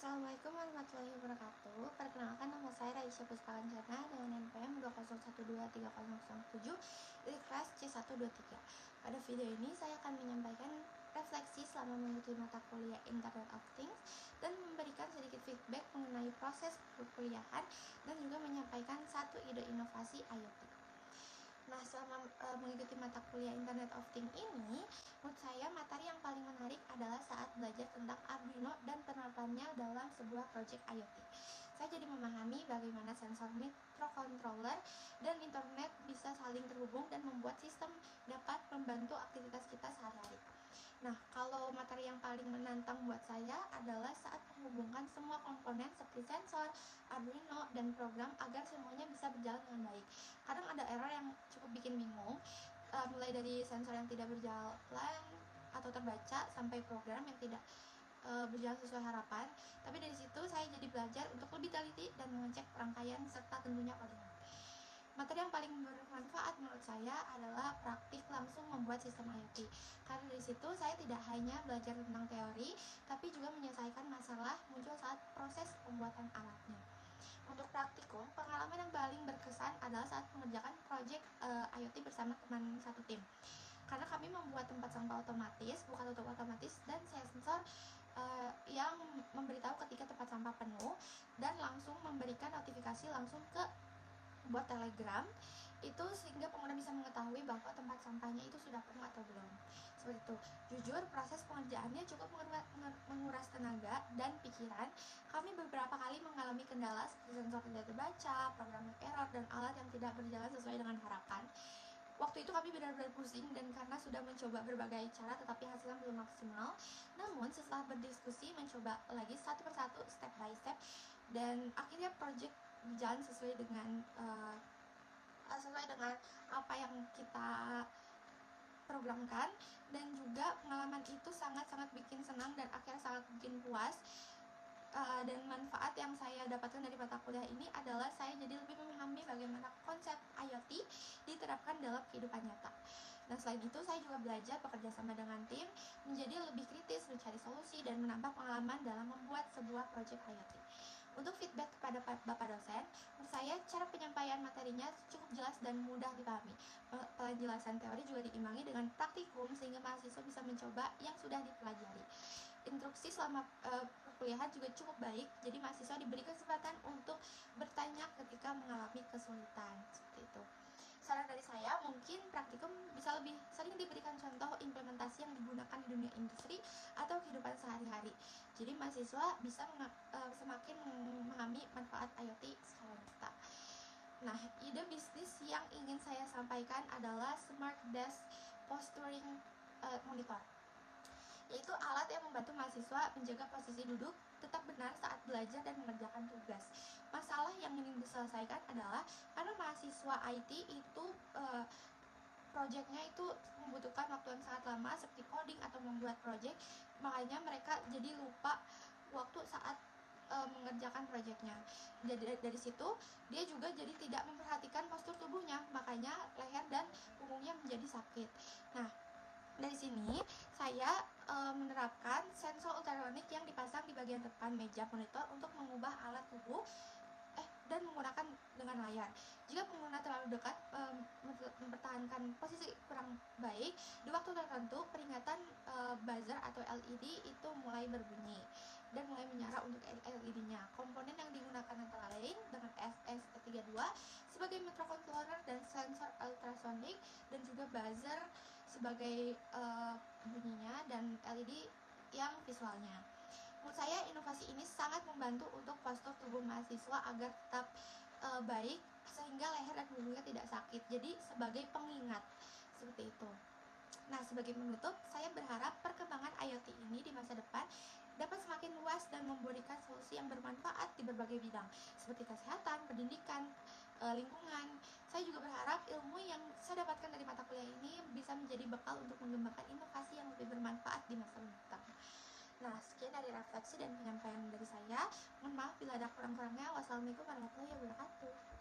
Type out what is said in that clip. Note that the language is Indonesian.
Assalamualaikum warahmatullahi wabarakatuh. Perkenalkan, nama saya Raisya Puspalancana dengan NPM 2012307 dari kelas C123. Pada video ini saya akan menyampaikan refleksi selama mengikuti mata kuliah Internet of Things dan memberikan sedikit feedback mengenai proses perkuliahan dan juga menyampaikan satu ide inovasi IoT. Nah, selama mengikuti mata kuliah Internet of Things ini, menurut saya materi yang paling menarik adalah saat belajar tentang Arduino dan penerapannya dalam sebuah project IoT. Saya jadi memahami bagaimana sensor microcontroller dan internet bisa saling terhubung dan membuat sistem dapat membantu aktivitas kita sehari-hari. Nah, kalau materi yang paling menantang buat saya adalah saat menghubungkan semua komponen seperti sensor, Arduino, dan program agar semuanya bisa berjalan dengan baik. Kadang ada error yang cukup bikin bingung, mulai dari sensor yang tidak berjalan atau terbaca sampai program yang tidak berjalan sesuai harapan. Tapi dari situ saya jadi belajar untuk lebih teliti dan mengecek rangkaian serta tentunya coding. Materi yang paling bermanfaat menurut saya adalah praktik langsung membuat sistem IoT. Karena dari situ saya tidak hanya belajar tentang teori, tapi juga menyelesaikan masalah muncul saat proses pembuatan alatnya. Untuk praktikum, pengalaman yang paling berkesan adalah saat mengerjakan proyek IoT bersama teman satu tim. Karena kami membuat tempat sampah otomatis, buka tutup otomatis, dan sensor yang memberitahu ketika tempat sampah penuh dan langsung memberikan notifikasi langsung ke buat Telegram itu, sehingga pengguna bisa mengetahui bahwa tempat sampahnya itu sudah penuh atau belum. Seperti itu. Jujur, proses pengerjaannya cukup menguras tenaga dan pikiran. Kami beberapa kali mengalami kendala seperti sensor tidak terbaca, program error, dan alat yang tidak berjalan sesuai dengan harapan. Waktu itu kami benar-benar pusing dan karena sudah mencoba berbagai cara tetapi hasilnya belum maksimal. Namun setelah berdiskusi, mencoba lagi satu persatu, step by step, dan akhirnya project berjalan sesuai dengan apa yang kita programkan. Dan juga pengalaman itu sangat-sangat bikin senang dan akhirnya sangat bikin puas. Dan manfaat yang saya dapatkan dari mata kuliah ini adalah saya jadi lebih memahami bagaimana konsep IoT diterapkan dalam kehidupan nyata. Nah, selain itu saya juga belajar bekerja sama dengan tim, menjadi lebih kritis, mencari solusi, dan menambah pengalaman dalam membuat sebuah proyek IoT. Untuk feedback kepada Bapak dosen, menurut saya cara penyampaian materinya cukup jelas dan mudah dipahami. Penjelasan teori juga diimbangi dengan praktikum sehingga mahasiswa bisa mencoba yang sudah dipelajari. Instruksi selama perkuliahan juga cukup baik, jadi mahasiswa diberi kesempatan untuk bertanya ketika mengalami kesulitan. Seperti itu. Saran dari saya, mungkin praktikum bisa lebih sering diberikan contoh implementasi yang digunakan di dunia industri atau kehidupan sehari-hari. Jadi mahasiswa bisa semakin memahami manfaat IoT secara nyata. Nah, ide bisnis yang ingin saya sampaikan adalah Smart Desk Posturing Monitor, yaitu alat yang membantu mahasiswa menjaga posisi duduk tetap benar saat belajar dan mengerjakan tugas. Masalah yang ingin diselesaikan adalah karena mahasiswa IT itu proyeknya itu membutuhkan waktu yang sangat lama seperti coding atau membuat proyek, makanya mereka jadi lupa waktu saat mengerjakan proyeknya. Jadi dari situ dia juga jadi tidak memperhatikan postur tubuhnya, makanya leher dan punggungnya menjadi sakit. Nah, dari sini saya menerapkan sensor ultrasonic yang dipasang di bagian depan meja monitor untuk mengubah alat tubuh dan menggunakan dengan layar. Jika pengguna terlalu dekat mempertahankan posisi kurang baik, di waktu tertentu peringatan buzzer atau LED itu mulai berbunyi dan mulai menyala untuk LED-nya. Komponen yang digunakan antara lain dengan SS32 sebagai microcontroller dan sensor ultrasonic, dan juga buzzer sebagai bunyinya, dan LED yang visualnya. Menurut saya inovasi ini sangat membantu untuk postur tubuh mahasiswa agar tetap baik sehingga leher dan punggungnya tidak sakit. Jadi sebagai pengingat seperti itu. Nah, sebagai penutup, saya berharap perkembangan IoT ini di masa depan dapat semakin luas dan memberikan solusi yang bermanfaat di berbagai bidang seperti kesehatan, pendidikan, lingkungan. Saya juga berharap ilmu yang saya dapatkan dari mata kuliah ini bisa menjadi bekal untuk mengembangkan inovasi yang lebih bermanfaat di masa mendatang. Nah, sekian dari refleksi dan penyampaian dari saya. Mohon maaf bila ada kurang-kurangnya. Wassalamualaikum warahmatullahi wabarakatuh.